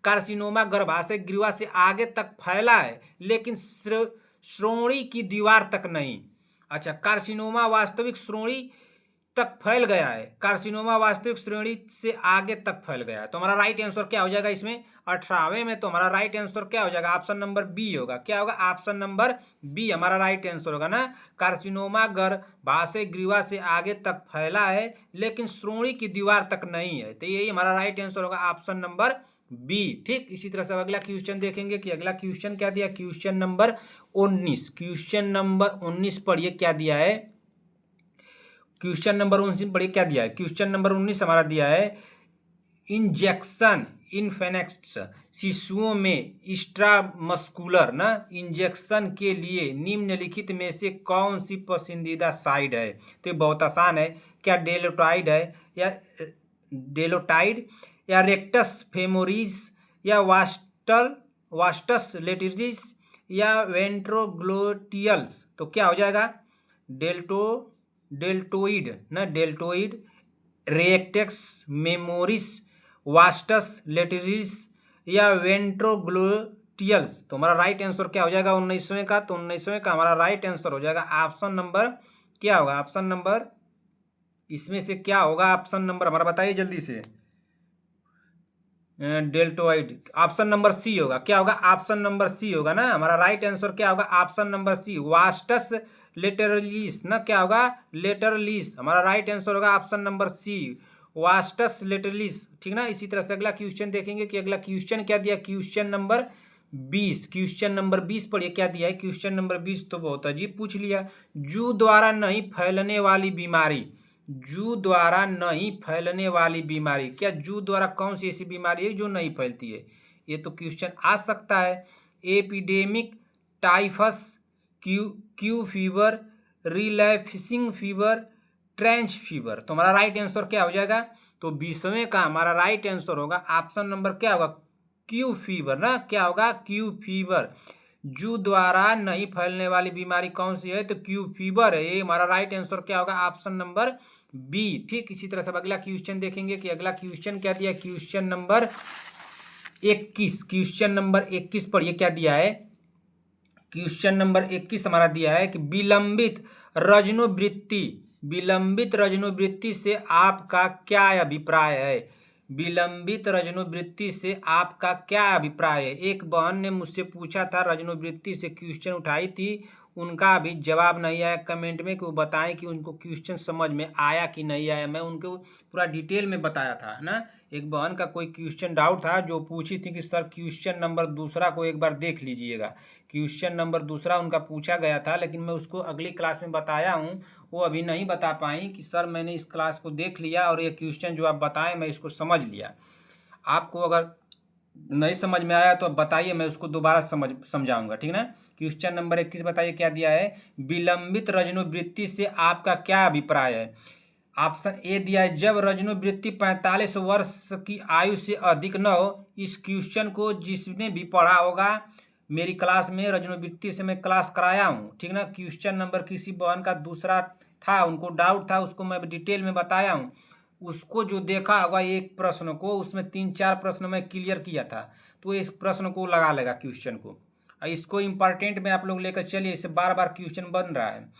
कार्सिनोमा गर्भाशय ग्रीवा से आगे तक फैला है लेकिन श्रोणि की दीवार तक नहीं। अच्छा, कार्सिनोमा वास्तविक श्रोणि तक फैल गया है, कार्सिनोमा वास्तविक श्रेणी से आगे तक फैल गया है। तो हमारा राइट आंसर क्या हो जाएगा इसमें 18वें में, तो हमारा राइट आंसर क्या हो जाएगा, ऑप्शन नंबर बी होगा, क्या होगा ऑप्शन नंबर बी हमारा राइट आंसर होगा ना। कार्सिनोमा गर्भाशय ग्रीवा से आगे तक फैला है लेकिन श्रोणि की दीवार तक नहीं है, तो यही हमारा राइट आंसर होगा ऑप्शन नंबर बी। ठीक, इसी तरह से अगला क्वेश्चन देखेंगे कि अगला क्वेश्चन क्या दिया, क्वेश्चन नंबर 19। क्वेश्चन नंबर 19 पढ़िए क्या दिया है, क्वेश्चन नंबर 19 पढ़िए क्या दिया है। क्वेश्चन नंबर 19 हमारा दिया है इंजेक्शन इन्फेनेक्ट्स शिशुओं में इंट्रामस्कुलर ना इंजेक्शन के लिए निम्नलिखित में से कौन सी पसंदीदा साइट है? तो ये बहुत आसान है। क्या डेलोटाइड है या डेलोटाइड या रेक्टस फेमोरिस या वास्टस लेटरिस या वेंट्रोग्लोटियल्स? तो क्या हो जाएगा? डेल्टोइड ना डेल्टोइड, रेक्टस मेमोरिस, वास्टस लेटरिस या वेंट्रोग्लोटियल्स। तो हमारा राइट आंसर क्या हो जाएगा 19वें का? तो 19वें का हमारा राइट आंसर हो जाएगा ऑप्शन नंबर क्या होगा? ऑप्शन नंबर इसमें से क्या होगा? ऑप्शन नंबर हमारा बताइए जल्दी से। डेल्टोइड ऑप्शन नंबर सी होगा। क्या होगा? ऑप्शन नंबर सी होगा ना। हमारा राइट आंसर क्या होगा? Option number C, vastus lateralis ना। क्या होगा? लेटरलिस। हमारा राइट आंसर होगा option number C, vastus lateralis. ठीक ना। इसी तरह से अगला क्वेश्चन देखेंगे कि अगला क्वेश्चन क्या दिया। क्वेश्चन नंबर 20, क्वेश्चन नंबर 20 पढ़िए क्या दिया है। क्वेश्चन नंबर 20 तो बहुत अजीब पूछ लिया। जू द्वारा नहीं फैलने वाली बीमारी, जू द्वारा नहीं फैलने वाली बीमारी। क्या जू द्वारा कौन सी ऐसी बीमारी है जो नहीं फैलती है? ये तो क्वेश्चन आ सकता है। Epidemic, typhus, Q fever, relapsing fever, trench fever. तो हमारा राइट आंसर क्या हो जाएगा? तो 20वें का हमारा राइट आंसर होगा ऑप्शन नंबर क्या होगा? क्यू फीवर ना। क्या होगा? Q fever. जू द्वारा नहीं फैलने वाली बीमारी कौन सी है? तो क्यू फीवर है। ये हमारा राइट आंसर क्या होगा? Option number B. ठीक। इसी तरह से अगला क्वेश्चन देखेंगे कि अगला क्वेश्चन क्या दिया। क्वेश्चन नंबर 21, क्वेश्चन नंबर 21 पढ़िए क्या दिया है। क्वेश्चन नंबर 21 हमारा दिया है कि विलंबित रजनोवृत्ति, विलंबित रजनोवृत्ति से आपका क्या अभिप्राय है? विलंबित रजनोवृत्ति से आपका क्या अभिप्राय है? एक बहन ने मुझसे पूछा था, रजनोवृत्ति से क्वेश्चन उठाई थी, उनका अभी जवाब नहीं आया कमेंट में कि वो बताएं कि उनको क्वेश्चन समझ में आया कि नहीं आया। मैं उनको पूरा डिटेल में बताया था ना। एक बहन का कोई क्वेश्चन डाउट था जो पूछी थी कि सर क्वेश्चन नंबर दूसरा को एक बार देख लीजिएगा। क्वेश्चन नंबर दूसरा उनका पूछा गया था, लेकिन मैं उसको अगली क्लास में बताया हूँ। वो अभी नहीं बता पाई कि सर मैंने इस क्लास को देख लिया और ये क्वेश्चन जो आप बताएं मैं इसको समझ लिया। आपको अगर नहीं समझ में आया तो अब बताइए, मैं उसको दोबारा समझाऊंगा। ठीक ना। क्वेश्चन नंबर 21 बताइए क्या दिया है। विलंबित रजनोवृत्ति से आपका क्या अभिप्राय है? ऑप्शन ए दिया है, जब रजनोवृत्ति 45 वर्ष की आयु से अधिक न हो। इस क्वेश्चन को जिसने भी पढ़ा होगा मेरी क्लास में, रजनोवृत्ति से मैं क्लास कराया हूँ। ठीक ना। क्वेश्चन नंबर किसी बहन का दूसरा था, उनको डाउट था, उसको मैं डिटेल में बताया हूँ। उसको जो देखा होगा एक प्रश्न को, उसमें 3-4 प्रश्न मैं क्लियर किया था, तो इस प्रश्न को लगा लेगा क्वेश्चन को। इसको इम्पॉर्टेंट में आप लोग लेकर चलिए, इससे बार बार क्वेश्चन बन रहा है।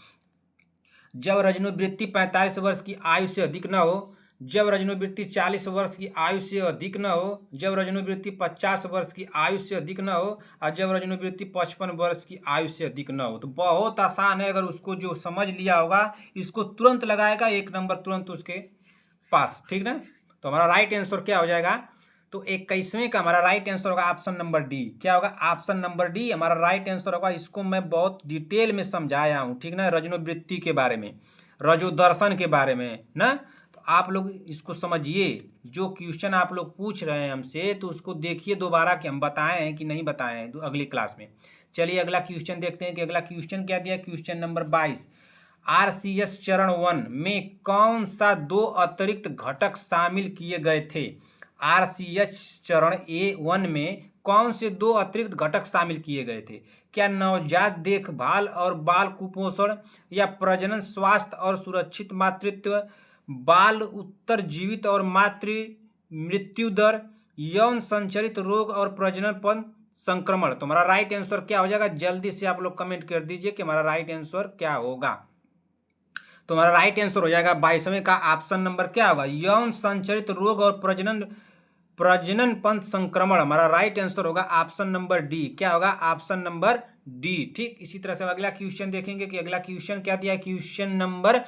जब रजनोवृत्ति 45 वर्ष की आयु से अधिक न हो, जब रजनोवृत्ति 40 वर्ष की आयु से अधिक न हो, जब रजनोवृत्ति 50 वर्ष की आयु से अधिक न हो, और जब रजनोवृत्ति 55 वर्ष की आयु से अधिक न हो। तो बहुत आसान है, अगर उसको जो समझ लिया होगा इसको तुरंत लगाएगा, 1 नंबर तुरंत उसके पास। ठीक ना। तो हमारा राइट आंसर क्या हो जाएगा? तो 21वें का हमारा राइट आंसर होगा ऑप्शन नंबर डी। क्या होगा? ऑप्शन नंबर डी हमारा राइट आंसर होगा। इसको मैं बहुत डिटेल में समझाया हूँ। ठीक ना। रजनोवृत्ति के बारे में, रजोदर्शन के बारे में ना। तो आप लोग इसको समझिए, जो क्वेश्चन आप लोग पूछ रहे हैं हमसे, तो उसको देखिए दोबारा कि हम बताए हैं कि नहीं बताए हैं अगली क्लास में। चलिए अगला क्वेश्चन देखते हैं कि अगला क्वेश्चन क्या दिया। क्वेश्चन नंबर 22, आरसीएस चरण 1 में कौन सा 2 अतिरिक्त घटक शामिल किए गए थे? आरसीएस चरण A1 में कौन से 2 अतिरिक्त घटक शामिल किए गए थे? क्या नवजात देखभाल और बाल कुपोषण, या प्रजनन स्वास्थ्य और सुरक्षित मातृत्व, बाल उत्तरजीवित और मातृ मृत्यु दर, यौन संचरित रोग और प्रजनन संक्रमण? तो हमारा राइट आंसर क्या हो जाएगा? जल्दी से आप लोग कमेंट कर दीजिए कि हमारा राइट आंसर क्या होगा। तो हमारा राइट आंसर हो जाएगा 22वें का ऑप्शन नंबर क्या होगा? यौन संचरित रोग और प्रजनन संक्रमण। हमारा राइट आंसर होगा ऑप्शन नंबर डी। क्या होगा? Option number D. ठीक। इसी तरह से अगला क्वेश्चन देखेंगे कि अगला क्वेश्चन क्या दिया है। क्वेश्चन नंबर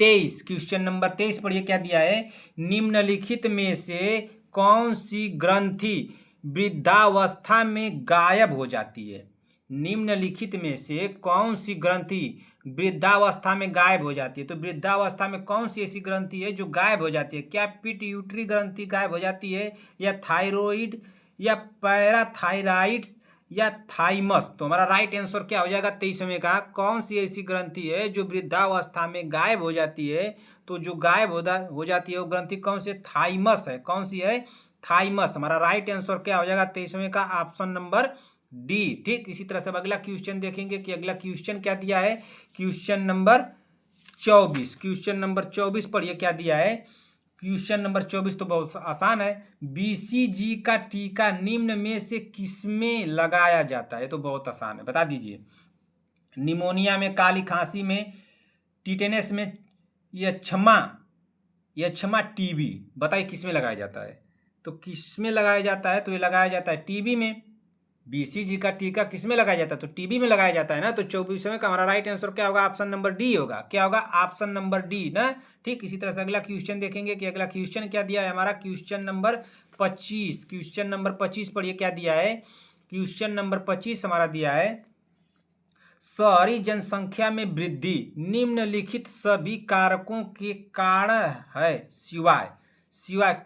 23, क्वेश्चन नंबर 23 पढ़िए क्या दिया है। निम्नलिखित में से कौन सी ग्रंथि वृद्धावस्था में गायब हो जाती है? निम्नलिखित में से कौन सी ग्रंथि वृद्धावस्था में गायब हो जाती है? तो वृद्धावस्था में कौन सी ऐसी ग्रंथि है जो गायब हो जाती है? क्या पिट्यूटरी ग्रंथि गायब हो जाती है, या थायराइड, या पैराथायराइड्स, या थाइमस? तो हमारा राइट आंसर क्या हो जाएगा 23वें का? कौन सी ऐसी ग्रंथि है जो वृद्धावस्था में गायब हो जाती है? तो जो गायब हो जाती है वो ग्रंथि कौन सी? थाइमस है। कौन सी है? थाइमस। हमारा राइट आंसर क्या हो जाएगा 23वें का? Option number D. ठीक, इसी तरह से अगला क्वेश्चन देखेंगे कि अगला क्वेश्चन क्या दिया है। क्वेश्चन नंबर 24, क्वेश्चन नंबर 24 पढ़िए क्या दिया है। क्वेश्चन नंबर 24 तो बहुत आसान है। बीसीजी का टीका निम्न में से किसमें लगाया जाता है? तो बहुत आसान है, बता दीजिए। निमोनिया में, काली खांसी में, टिटेनस में, यक्षमा, टीबी। बताइए किसमें लगाया जाता है? तो किसमें लगाया जाता है? तो ये लगाया जाता है टीबी में। बीसीजी का टीका किसमें लगाया जाता है? तो टीबी में लगाया जाता है ना। तो 24वें का हमारा राइट आंसर क्या होगा? ऑप्शन नंबर डी होगा। क्या होगा? ऑप्शन नंबर डी ना। ठीक, इसी तरह से अगला क्वेश्चन देखेंगे कि अगला क्वेश्चन क्या दिया है हमारा। क्वेश्चन नंबर 25, क्वेश्चन नंबर 25 पढ़िए क्या दिया है। क्वेश्चन नंबर 25 हमारा दिया है, शहरी जनसंख्या में वृद्धि निम्नलिखित सभी कारकों के कारण है सिवाय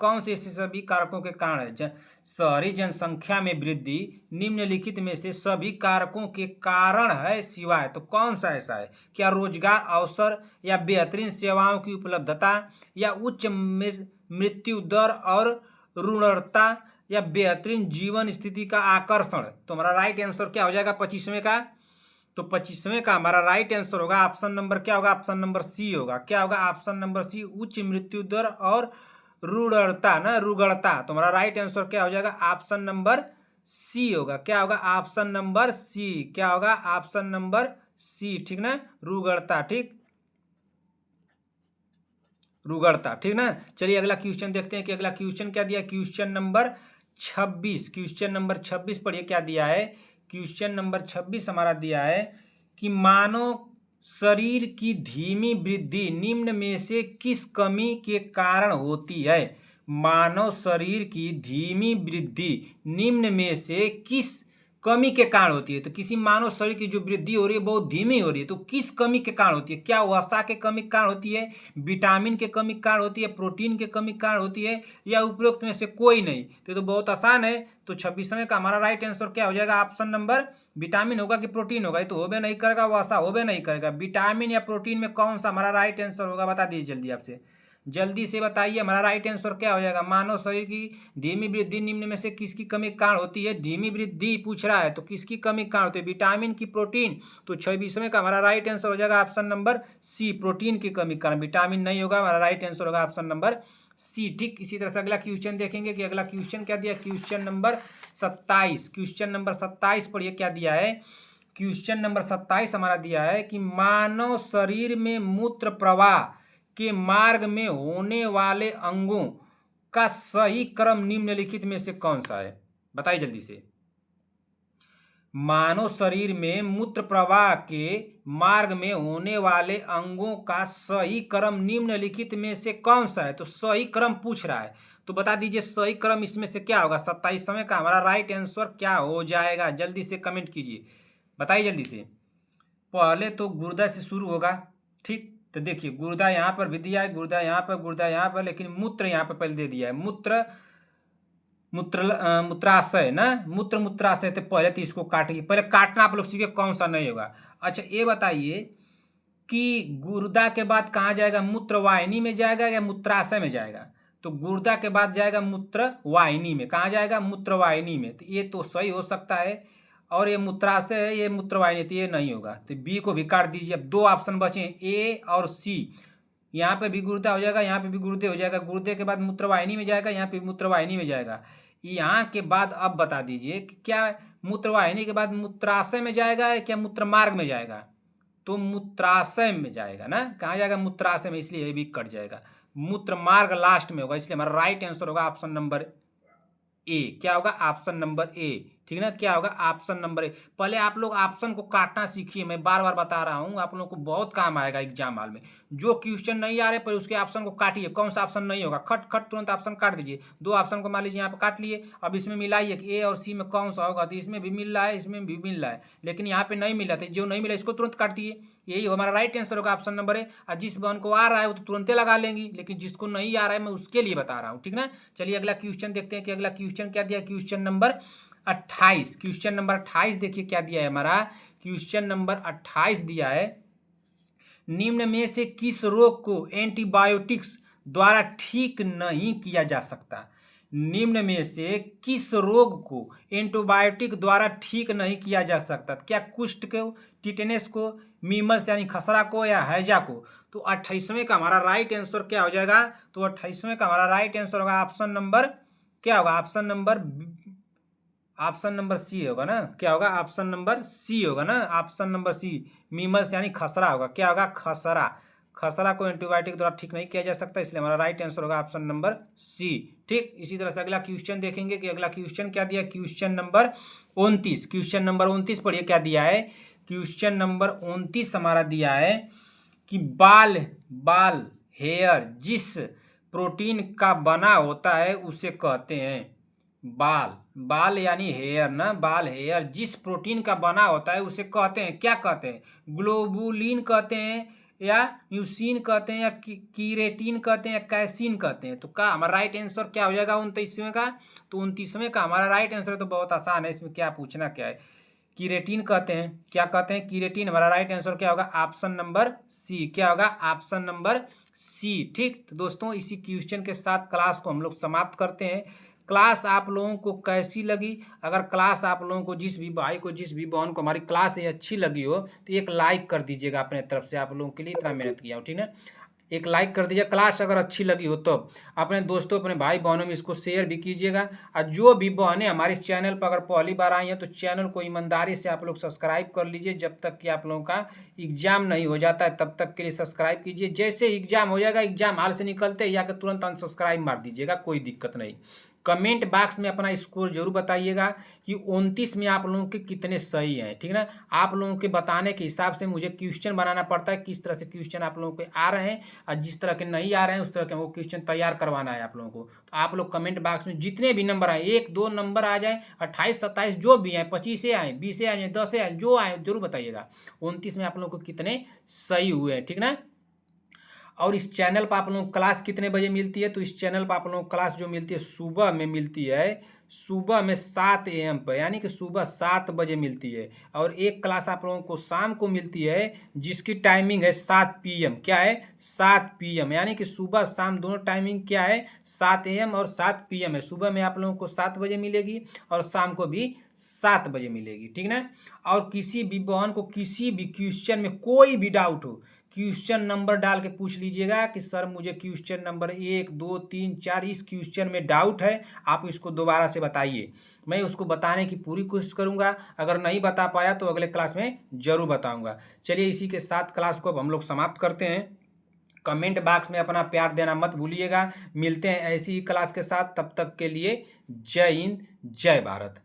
कौन से ऐसे सभी कारकों के कारण है? शहरी जनसंख्या में वृद्धि निम्नलिखित में से सभी कारकों के कारण है सिवाय, तो कौन सा ऐसा है? क्या रोजगार अवसर, या बेहतरीन सेवाओं की उपलब्धता, या उच्च मृत्यु दर और रुग्णता, या बेहतरीन जीवन स्थिति का आकर्षण? तो हमारा राइट आंसर क्या हो जाएगा 25वें का? तो 25वें का हमारा राइट आंसर होगा ऑप्शन नंबर क्या होगा? ऑप्शन नंबर सी होगा। क्या होगा? ऑप्शन नंबर सी, उच्च मृत्यु दर और रुग्णता ना, रुग्णता। तो हमारा राइट आंसर क्या हो जाएगा? ऑप्शन नंबर सी होगा। क्या होगा? Option number C. क्या होगा? Option number C. ठीक ना, रुग्णता। ठीक, रुग्णता। ठीक ना। चलिए अगला क्वेश्चन देखते हैं कि अगला क्वेश्चन क्या दिया। क्वेश्चन नंबर 26, क्वेश्चन नंबर 26 पढ़िए क्या दिया है। क्वेश्चन नंबर 26 हमारा दिया है कि मानव शरीर की धीमी वृद्धि निम्न में से किस कमी के कारण होती है? मानव शरीर की धीमी वृद्धि निम्न में से किस कमी के कारण होती है? तो किसी मानव शरीर की जो वृद्धि हो रही है बहुत धीमी हो रही है, तो किस कमी के कारण होती है? क्या वसा के कमी के कारण होती है, विटामिन के कमी के कारण होती है, प्रोटीन के कमी के कारण होती है, या उपरोक्त में से कोई नहीं? तो बहुत आसान है। तो 26वें का हमारा राइट आंसर क्या हो जाएगा? ऑप्शन नंबर विटामिन होगा कि प्रोटीन होगा? ये तो होबे नहीं करेगा, वसा होबे नहीं करेगा। विटामिन या प्रोटीन में कौन सा हमारा राइट आंसर होगा? बता दीजिए जल्दी, आपसे जल्दी से बताइए। हमारा राइट आंसर क्या हो जाएगा? मानव शरीर की धीमी वृद्धि निम्न में से किसकी कमी के कारण होती है? धीमी वृद्धि पूछ रहा है, तो किसकी कमी के कारण होती है? विटामिन की, प्रोटीन? तो 26वें का हमारा राइट आंसर हो जाएगा ऑप्शन नंबर सी, प्रोटीन की कमी के कारण। विटामिन नहीं होगा, हमारा राइट आंसर होगा ऑप्शन नंबर सी। ठीक, इसी तरह से अगला क्वेश्चन देखेंगे कि अगला क्वेश्चन क्या दिया। क्वेश्चन नंबर 27, क्वेश्चन नंबर 27 पढ़िए क्या दिया है। क्वेश्चन नंबर 27 हमारा दिया है कि मानव शरीर में मूत्र प्रवाह के मार्ग में होने वाले अंगों का सही क्रम निम्नलिखित में से कौन सा है? बताइए जल्दी से। मानव शरीर में मूत्र प्रवाह के मार्ग में होने वाले अंगों का सही क्रम निम्नलिखित में से कौन सा है? तो सही क्रम पूछ रहा है, तो बता दीजिए सही क्रम इसमें से क्या होगा। 27वें का हमारा राइट आंसर क्या हो जाएगा? जल्दी से कमेंट कीजिए, बताइए जल्दी से। पहले तो गुर्दा से शुरू होगा। ठीक, तो देखिए गुर्दा यहाँ पर भी दिया है, गुर्दा यहाँ पर, गुर्दा यहाँ पर, लेकिन मूत्र यहाँ पर पहले दे दिया है। मूत्राशय ना, मूत्राशय। तो पहले तो इसको काटिए, पहले काटना आप लोग सीखे, कौन सा नहीं होगा। अच्छा ये बताइए कि गुर्दा के बाद कहाँ जाएगा? मूत्रवाहिनी में जाएगा या मूत्राशय में जाएगा? तो गुर्दा के बाद जाएगा मूत्रवाहिनी में। कहाँ जाएगा? मूत्रवाहिनी में। तो ये तो सही हो सकता है। और ये मूत्राशय है, ये मूत्रवाहिनी, तो ये नहीं होगा। तो बी को भी काट दीजिए। अब दो ऑप्शन बचे, ए और सी। यहाँ पे भी गुर्दा हो जाएगा, यहाँ पे भी गुर्दे हो जाएगा। गुर्दे के बाद मूत्रवाहिनी में जाएगा, यहाँ पे मूत्रवाहिनी में जाएगा। यहाँ के बाद अब बता दीजिए कि क्या मूत्रवाहिनी के बाद मूत्राशय में जाएगा या क्या मूत्रमार्ग में जाएगा? तो मूत्राशय में जाएगा ना। कहाँ जाएगा? मूत्राशय में, इसलिए ये भी कट जाएगा। मूत्रमार्ग लास्ट में होगा, इसलिए हमारा राइट आंसर होगा ऑप्शन नंबर ए। क्या होगा? Option number A. ठीक ना। क्या होगा ऑप्शन नंबर ए। पहले आप लोग ऑप्शन को काटना सीखिए, मैं बार बार बता रहा हूँ, आप लोगों को बहुत काम आएगा एग्जाम हॉल में। जो क्वेश्चन नहीं आ रहे पर उसके ऑप्शन को काटिए, कौन सा ऑप्शन नहीं होगा खट खट तुरंत ऑप्शन काट दीजिए। दो ऑप्शन को मान लीजिए यहाँ पर काट लिए, अब इसमें मिलाइए कि ए और सी में कौन सा होगा, तो इसमें भी मिल रहा है इसमें भी मिल रहा है, लेकिन यहाँ पे नहीं मिला था, जो नहीं मिला इसको तुरंत काट दिए, यही हमारा राइट आंसर होगा ऑप्शन नंबर ए। और जिस वन को आ रहा है वो तो तुरंत लगा लेंगी, लेकिन जिसको नहीं आ रहा है मैं उसके लिए बता रहा हूँ, ठीक ना। चलिए अगला क्वेश्चन देखते हैं कि अगला क्वेश्चन क्या दिया। क्वेश्चन नंबर 28, क्वेश्चन नंबर 28 देखिए क्या दिया है हमारा। क्वेश्चन नंबर 28 दिया है, निम्न में से किस रोग को एंटीबायोटिक्स द्वारा ठीक नहीं किया जा सकता। निम्न में से किस रोग को एंटीबायोटिक द्वारा ठीक नहीं किया जा सकता। क्या कुष्ठ को, टिटेनस को, मीमल्स यानी खसरा को, या हैजा को। तो 28वें का हमारा राइट आंसर क्या हो जाएगा, तो 28वें का हमारा राइट आंसर होगा ऑप्शन नंबर क्या होगा, ऑप्शन नंबर सी होगा ना। क्या होगा, ऑप्शन नंबर सी होगा ना, ऑप्शन नंबर सी। मीमल्स यानी खसरा होगा, क्या होगा, खसरा। खसरा को एंटीबायोटिक द्वारा ठीक नहीं किया जा सकता, इसलिए हमारा राइट आंसर होगा ऑप्शन नंबर सी। ठीक, इसी तरह से अगला क्वेश्चन देखेंगे कि अगला क्वेश्चन क्या दिया। क्वेश्चन नंबर 29, क्वेश्चन नंबर 29 पढ़िए क्या दिया है। क्वेश्चन नंबर 29 हमारा दिया है कि बाल हेयर जिस प्रोटीन का बना होता है उसे कहते हैं। बाल यानी हेयर ना, बाल हेयर जिस प्रोटीन का बना होता है उसे कहते हैं, क्या कहते हैं, ग्लोबुलिन कहते हैं, या म्यूसिन कहते हैं, या कीरेटिन कहते हैं, या कैसीन कहते हैं। तो का हमारा राइट आंसर क्या हो जाएगा 29वें का। तो 29वें का हमारा राइट आंसर तो बहुत आसान है, इसमें क्या पूछना क्या है, कीरेटिन कहते हैं। क्या कहते हैं, कीरेटिन। हमारा राइट आंसर क्या होगा, ऑप्शन नंबर सी। क्या होगा, ऑप्शन नंबर सी। ठीक, तो दोस्तों इसी क्वेश्चन के साथ क्लास को हम लोग समाप्त करते हैं। क्लास आप लोगों को कैसी लगी, अगर क्लास आप लोगों को जिस भी भाई को जिस भी बहन को हमारी क्लास ये अच्छी लगी हो तो एक लाइक कर दीजिएगा अपने तरफ से, आप लोगों के लिए इतना मेहनत किया हो, ठीक है। एक लाइक कर दीजिए, क्लास अगर अच्छी लगी हो तो अपने दोस्तों अपने भाई बहनों में इसको शेयर भी कीजिएगा। और जो भी बहनें हमारे चैनल पर अगर पहली बार आई हैं तो चैनल को ईमानदारी से आप लोग सब्सक्राइब कर लीजिए, जब तक कि आप लोगों का एग्जाम नहीं हो जाता है तब तक के लिए सब्सक्राइब कीजिए। जैसे एग्जाम हो जाएगा, एग्जाम हाल से निकलते ही आकर तुरंत अनसब्सक्राइब मार दीजिएगा, कोई दिक्कत नहीं। कमेंट बॉक्स में अपना स्कोर जरूर बताइएगा कि 29 में आप लोगों के कितने सही हैं, ठीक ना। आप लोगों के बताने के हिसाब से मुझे क्वेश्चन बनाना पड़ता है, किस तरह से क्वेश्चन आप लोगों के आ रहे हैं, और जिस तरह के नहीं आ रहे हैं उस तरह के वो क्वेश्चन तैयार करवाना है आप लोगों को। तो आप लोग कमेंट बॉक्स में जितने भी नंबर आए, 1-2 नंबर आ जाए, 28 27 जो भी आए, 25 आए, 20 आए, 10 आए, जो आए जरूर बताइएगा 29 में आप लोगों को कितने सही हुए हैं, ठीक ना। और इस चैनल पर आप लोगों को क्लास कितने बजे मिलती है, तो इस चैनल पर आप लोगों को क्लास जो मिलती है सुबह में मिलती है, सुबह में 7 AM पर, यानी कि सुबह 7 बजे मिलती है। और एक क्लास आप लोगों को शाम को मिलती है जिसकी टाइमिंग है 7 PM। क्या है, 7 PM, यानी कि सुबह शाम दोनों टाइमिंग क्या है, 7 AM और 7 PM है। सुबह में आप लोगों को 7 बजे मिलेगी और शाम को भी 7 बजे मिलेगी, ठीक ना। और किसी भी बहन को किसी भी क्वेश्चन में कोई भी डाउट हो, क्वेश्चन नंबर डाल के पूछ लीजिएगा कि सर मुझे क्वेश्चन नंबर 1 2 3 4 इस क्वेश्चन में डाउट है, आप इसको दोबारा से बताइए। मैं उसको बताने की पूरी कोशिश करूंगा, अगर नहीं बता पाया तो अगले क्लास में जरूर बताऊंगा। चलिए इसी के साथ क्लास को अब हम लोग समाप्त करते हैं। कमेंट बॉक्स में अपना प्यार देना मत भूलिएगा। मिलते हैं ऐसी ही क्लास के साथ, तब तक के लिए जय हिंद जय भारत।